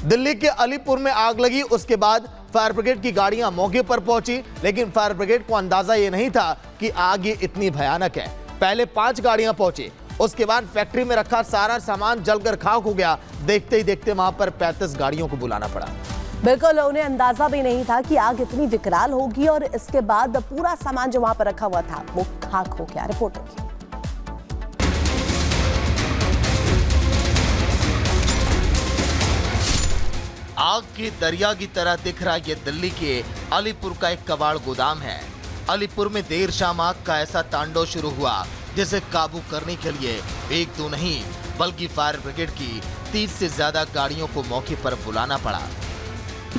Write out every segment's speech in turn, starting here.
दिल्ली के अलीपुर में आग लगी, उसके बाद फायर ब्रिगेड की गाड़ियां मौके पर पहुंची, लेकिन फायर ब्रिगेड को अंदाजा ये नहीं था कि आग ये इतनी भयानक है। पहले 5 गाड़ियां पहुंची, उसके बाद फैक्ट्री में रखा सारा सामान जलकर खाक हो गया। देखते ही देखते वहां पर 35 गाड़ियों को बुलाना पड़ा। बिल्कुल, उन्हें अंदाजा भी नहीं था कि आग इतनी विकराल होगी और इसके बाद पूरा सामान जो वहां पर रखा हुआ था वो खाक हो गया। रिपोर्ट देखिए। आग के दरिया की तरह दिख रहा ये दिल्ली के अलीपुर का एक कबाड़ गोदाम है। अलीपुर में देर शाम आग का ऐसा तांडव शुरू हुआ जिसे काबू करने के लिए एक दो नहीं बल्कि फायर ब्रिगेड की 30 से ज्यादा गाड़ियों को मौके पर बुलाना पड़ा।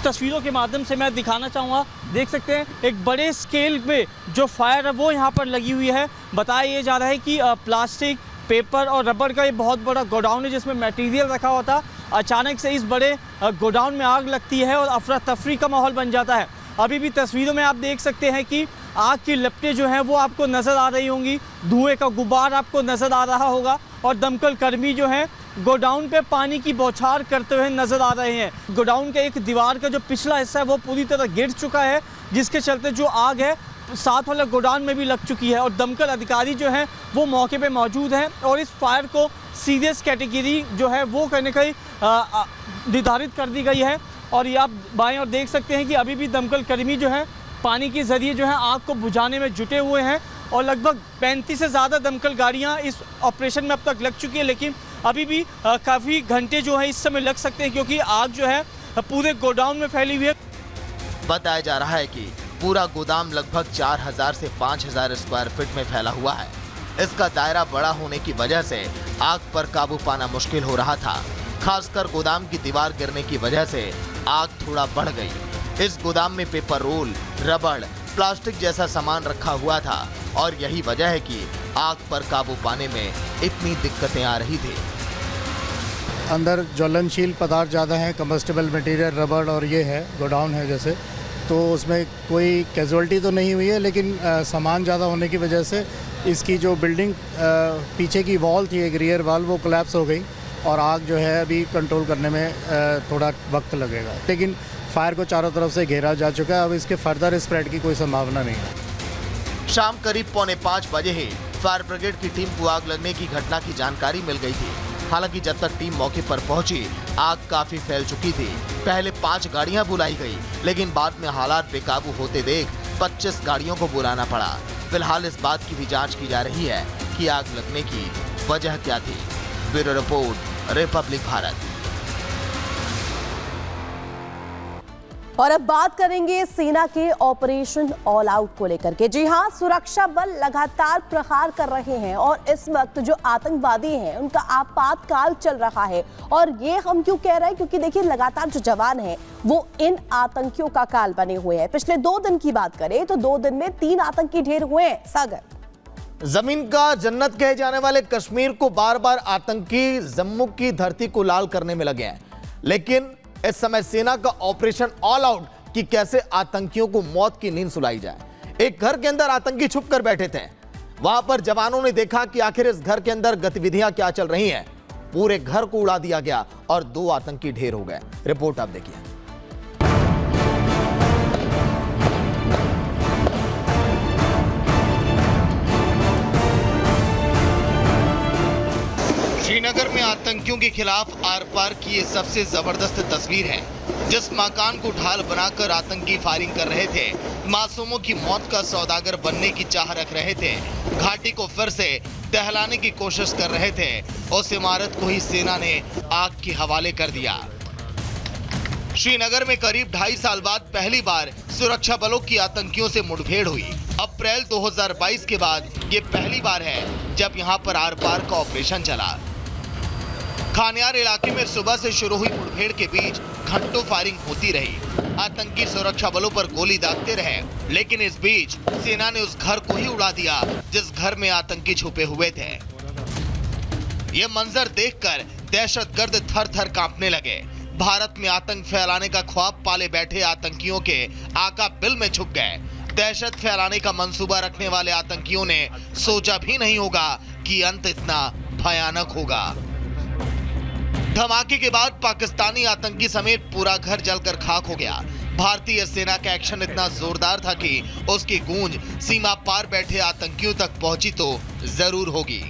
तस्वीरों के माध्यम से मैं दिखाना चाहूँगा, देख सकते हैं एक बड़े स्केल पे जो फायर है वो यहाँ पर लगी हुई है। बताया ये जा रहा है कि प्लास्टिक, पेपर और रबर का ये बहुत बड़ा गोडाउन है जिसमें मटेरियल रखा हुआ था। अचानक से इस बड़े गोडाउन में आग लगती है और अफरा तफरी का माहौल बन जाता है। अभी भी तस्वीरों में आप देख सकते हैं कि आग की लपटें जो हैं वो आपको नज़र आ रही होंगी, धुएं का गुबार आपको नज़र आ रहा होगा और दमकल कर्मी जो हैं गोडाउन पे पानी की बौछार करते हुए नजर आ रहे हैं। गोडाउन के एक दीवार का जो पिछला हिस्सा है वो पूरी तरह गिर चुका है, जिसके चलते जो आग है साथ वाले गोडाउन में भी लग चुकी है और दमकल अधिकारी जो हैं वो मौके पे मौजूद हैं और इस फायर को सीरियस कैटेगरी जो है वो करने का निर्धारित कर दी गई है। और ये आप बाएं और देख सकते हैं कि अभी भी दमकल कर्मी जो है पानी के जरिए जो है आग को बुझाने में जुटे हुए हैं और लगभग 35 से ज़्यादा दमकल गाड़ियाँ इस ऑपरेशन में अब तक लग चुकी है, लेकिन अभी भी काफ़ी घंटे जो है इस समय लग सकते हैं क्योंकि आग जो है पूरे गोडाउन में फैली हुई है। बताया जा रहा है कि पूरा गोदाम लगभग 4000 से 5000 स्क्वायर फीट में फैला हुआ है। इसका दायरा बड़ा होने की वजह से आग पर काबू पाना मुश्किल हो रहा था। खासकर गोदाम की दीवार गिरने की वजह से आग थोड़ा बढ़ गई। इस गोदाम में पेपर रोल, रबड़, प्लास्टिक जैसा सामान रखा हुआ था और यही वजह है कि आग पर काबू पाने में इतनी दिक्कतें आ रही थी। अंदर ज्वलनशील पदार्थ ज़्यादा हैं, कम्बस्टिबल मटेरियल, रबड़ और ये है गोडाउन है जैसे, तो उसमें कोई कैजुअल्टी तो नहीं हुई है, लेकिन सामान ज़्यादा होने की वजह से इसकी जो बिल्डिंग पीछे की वॉल थी, एक रियर वॉल, वो कोलैप्स हो गई और आग जो है अभी कंट्रोल करने में थोड़ा वक्त लगेगा, लेकिन फायर को चारों तरफ से घेरा जा चुका है। अब इसके फर्दर स्प्रेड की कोई संभावना नहीं है। शाम करीब 4:45 बजे ही फायर ब्रिगेड की टीम को आग लगने की घटना की जानकारी मिल गई थी। हालांकि जब तक टीम मौके पर पहुंची आग काफी फैल चुकी थी। पहले 5 गाड़ियां बुलाई गई, लेकिन बाद में हालात बेकाबू होते देख 25 गाड़ियों को बुलाना पड़ा। फिलहाल इस बात की भी जांच की जा रही है कि आग लगने की वजह क्या थी। Bureau report, Republic Bharat. और अब बात करेंगे सेना के ऑपरेशन ऑल आउट को लेकर के। जी हां, सुरक्षा बल लगातार प्रहार कर रहे हैं और इस वक्त जो आतंकवादी हैं उनका आपातकाल चल रहा है। और ये हम क्यों कह रहे हैं, क्योंकि देखिए लगातार जो जवान हैं वो इन आतंकियों का काल बने हुए हैं। पिछले 2 दिन की बात करें तो 2 दिन में 3 आतंकी ढेर हुए हैं। सागर, जमीन का जन्नत कहे जाने वाले कश्मीर को बार बार आतंकी जम्मू की धरती को लाल करने में लगे हैं, लेकिन इस समय सेना का ऑपरेशन ऑल आउट कि कैसे आतंकियों को मौत की नींद सुलाई जाए। एक घर के अंदर आतंकी छुप कर बैठे थे। वहां पर जवानों ने देखा कि आखिर इस घर के अंदर गतिविधियां क्या चल रही हैं। पूरे घर को उड़ा दिया गया और 2 आतंकी ढेर हो गए। रिपोर्ट आप देखिए। श्रीनगर में आतंकियों के खिलाफ आर पार की ये सबसे जबरदस्त तस्वीर है। जिस मकान को ढाल बनाकर आतंकी फायरिंग कर रहे थे, मासूमों की मौत का सौदागर बनने की चाह रख रहे थे, घाटी को फिर से दहलाने की कोशिश कर रहे थे, उस इमारत को ही सेना ने आग के हवाले कर दिया। श्रीनगर में करीब 2.5 साल बाद पहली बार सुरक्षा बलों की आतंकियों से मुठभेड़ हुई। अप्रैल 2022 के बाद ये पहली बार है जब यहाँ पर आर पार का ऑपरेशन चला। खानियार इलाके में सुबह से शुरू हुई मुठभेड़ के बीच घंटों फायरिंग होती रही। आतंकी सुरक्षा बलों पर गोली दागते रहे, लेकिन इस बीच सेना ने उस घर को ही उड़ा दिया जिस घर में आतंकी छुपे हुए थे। ये मंजर देखकर दहशतगर्द थर-थर कांपने लगे। भारत में आतंक फैलाने का ख्वाब पाले बैठे आतंकियों के आका बिल में छुप गए। दहशत फैलाने का मंसूबा रखने वाले आतंकियों ने सोचा भी नहीं होगा कि अंत इतना भयानक होगा। धमाके के बाद पाकिस्तानी आतंकी समेत पूरा घर जलकर खाक हो गया। भारतीय सेना का एक्शन इतना जोरदार था कि उसकी गूंज सीमा पार बैठे आतंकियों तक पहुंची तो जरूर होगी।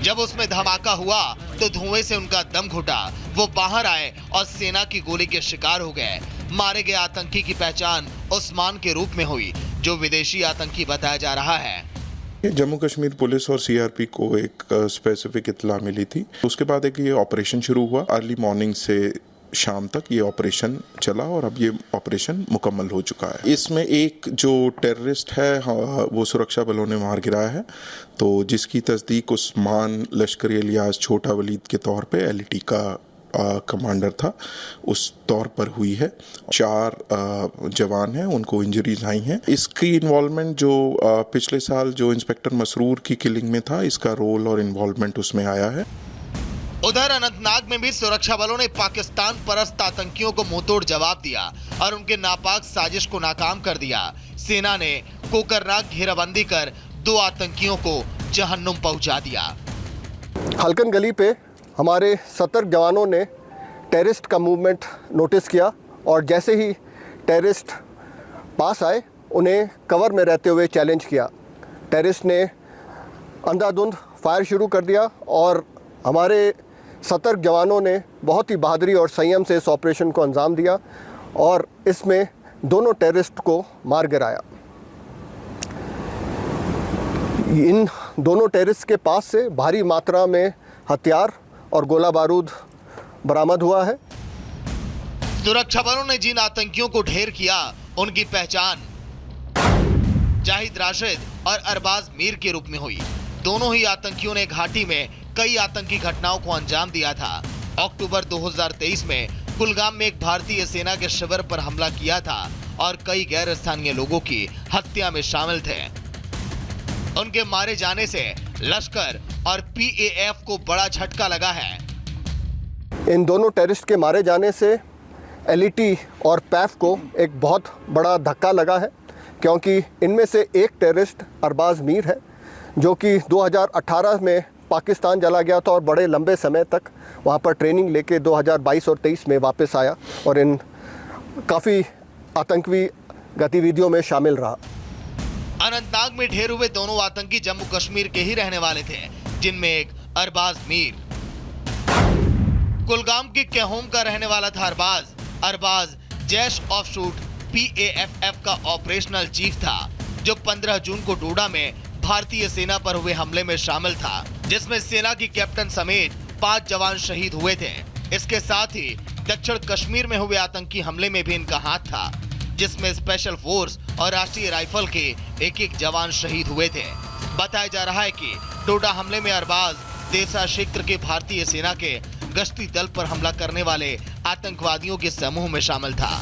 जब उसमें धमाका हुआ तो धुएं से उनका दम घुटा। वो बाहर आए और सेना की गोली के शिकार हो गए। मारे गए आतंकी की पहचान उस्मान के रूप में हुई, जो विदेशी आतंकी बताया जा रहा है। जम्मू कश्मीर पुलिस और सीआरपी को एक स्पेसिफिक इत्तला मिली थी। उसके बाद एक ये ऑपरेशन शुरू हुआ। अर्ली मॉर्निंग से शाम तक ये ऑपरेशन चला और अब ये ऑपरेशन मुकम्मल हो चुका है। इसमें एक जो टेररिस्ट है वो सुरक्षा बलों ने मार गिराया है, तो जिसकी तस्दीक उस्मान लश्करी इलियास छोटा वलीद के तौर पे एलईटी का कमांडर था, उस तौर पर हुई है। 4 जवान हैं, उनको इंजरीज आई हैं। इसकी इन्वॉल्वमेंट जो पिछले साल जो इंस्पेक्टर मसरूर की किलिंग में था, इसका रोल और इन्वॉल्वमेंट उसमें आया है। उधर अनंतनाग में भी सुरक्षा बलों ने पाकिस्तान परस्त आतंकियों को मुंहतोड़ जवाब दिया और उनके नापाक साजिश को नाकाम कर दिया। सेना ने कोकरनाग घेराबंदी कर 2 आतंकियों को जहन्नुम पहुंचा दिया। हल्कन गली पे हमारे सतर्क जवानों ने टेररिस्ट का मूवमेंट नोटिस किया और जैसे ही टेररिस्ट पास आए उन्हें कवर में रहते हुए चैलेंज किया। टेररिस्ट ने अंधाधुंध फायर शुरू कर दिया और हमारे सतर्क जवानों ने बहुत ही बहादुरी और संयम से इस ऑपरेशन को अंजाम दिया और इसमें दोनों टेररिस्ट को मार गिराया। इन दोनों टेररिस्ट के पास से भारी मात्रा में हथियार और गोला बारूद बरामद हुआ है। सुरक्षा बलों ने जिन आतंकियों को ढेर किया, उनकी पहचान जाहिद राशिद और अरबाज मीर के रूप में हुई। दोनों ही आतंकियों ने घाटी में कई आतंकी घटनाओं को अंजाम दिया था। अक्टूबर 2023 में कुलगाम में एक भारतीय सेना के शिविर पर हमला किया था और कई गैर स्थानीय लोगों की हत्या में शामिल थे। उनके मारे जाने से लश्कर और पीएएफ को बड़ा झटका लगा है। इन दोनों टेररिस्ट के मारे जाने से एलईटी और पैफ को एक बहुत बड़ा धक्का लगा है, क्योंकि इनमें से एक टेररिस्ट अरबाज मीर है, जो कि 2018 में पाकिस्तान चला गया था और बड़े लंबे समय तक वहाँ पर ट्रेनिंग लेके 2022 और 23 में वापस आया और इन काफ़ी आतंकी गतिविधियों में शामिल रहा। अनंतनाग में ढेर हुए दोनों आतंकी जम्मू कश्मीर के ही रहने वाले थे, जिनमें एक अरबाज मीर कुलगाम के केहोम का रहने वाला था। अरबाज जैश ऑफशूट पीएएफ का ऑपरेशनल चीफ था, जो 15 जून को डोडा में भारतीय सेना पर हुए हमले में शामिल था, जिसमें सेना की कैप्टन समेत 5 जवान शहीद हुए थे। इसके साथ ही दक्षिण कश्मीर में हुए आतंकी हमले में भी इनका हाथ था, जिसमें स्पेशल फोर्स और राष्ट्रीय राइफल के एक जवान शहीद हुए थे। बताया जा रहा है कि डोडा हमले में अरबाज देसा क्षेत्र के भारतीय सेना के गश्ती दल पर हमला करने वाले आतंकवादियों के समूह में शामिल था।